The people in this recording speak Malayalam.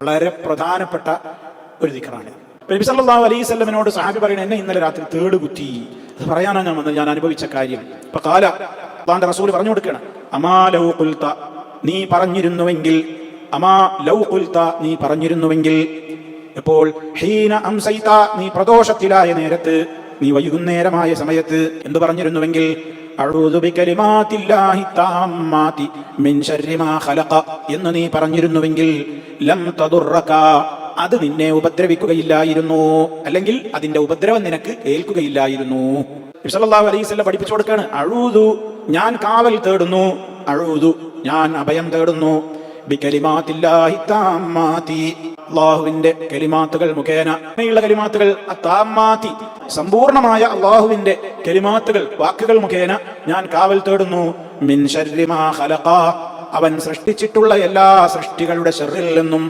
വളരെ പ്രധാനപ്പെട്ട ഒരു ദിക്റാണ്. നബി സല്ലല്ലാഹു അലൈഹി വസല്ലമയോട് സഹാബി പറയുന്നത്, എന്നെ ഇന്നലെ രാത്രി തേട് കുത്തി. അത് പറയാനാണ് ഞാൻ വന്നത്, ഞാൻ അനുഭവിച്ച കാര്യം. ഇപ്പൊ കാല അല്ലാഹുവിന്റെ റസൂൽ പറഞ്ഞു കൊടുക്കുകയാണ്, അമാ ലൗ ഖുൽത, നീ പറഞ്ഞിരുന്നുവെങ്കിൽ, അമാ ലൗ ഖുൽത, നീ പറഞ്ഞിരുന്നുവെങ്കിൽ. എപ്പോൾ? ഹീന അംസൈത, നീ പ്രദോഷത്തിലായ നേരത്ത്, നീ വൈകുന്നേരമായ സമയത്ത് എന്ത് പറഞ്ഞിരുന്നുവെങ്കിൽ, അഊദു ബികലിമാത്തില്ലാഹി താമ്മാതി മിൻ ശർരി മാ ഖലഖ എന്ന് നീ പറഞ്ഞിരുന്നുവെങ്കിൽ, ലം തദുറക, അത് നിന്നെ ഉപദ്രവിക്കുകയില്ലായിരുന്നു, അല്ലെങ്കിൽ അതിന്റെ ഉപദ്രവം നിനക്ക് ഏൽക്കുകയില്ലായിരുന്നു. നബി സല്ലല്ലാഹു അലൈഹി വസല്ലം പഠിപ്പിച്ചു കൊടുക്കുകയാണ്, അഊദു, ഞാൻ കാവൽ തേടുന്നു, അഊദു, ഞാൻ അഭയം തേടുന്നു, ബികലിമാത്തില്ലാഹി താമ്മാതി, അല്ലാഹുവിന്റെ കലിമാത്തുകൾ മുഖേന, അങ്ങനെയുള്ള കലിമാത്തുകൾ, അത്താമ്മാതി, സമ്പൂർണമായ അല്ലാഹുവിന്റെ കലിമാത്തുകൾ, വാക്കുകൾ മുഖേന ഞാൻ കാവൽ തേടുന്നു, മിൻ ശർരി മാ ഖലഖ, അവൻ സൃഷ്ടിച്ചിട്ടുള്ള എല്ലാ സൃഷ്ടികളുടെ ശർറിൽ നിന്നും.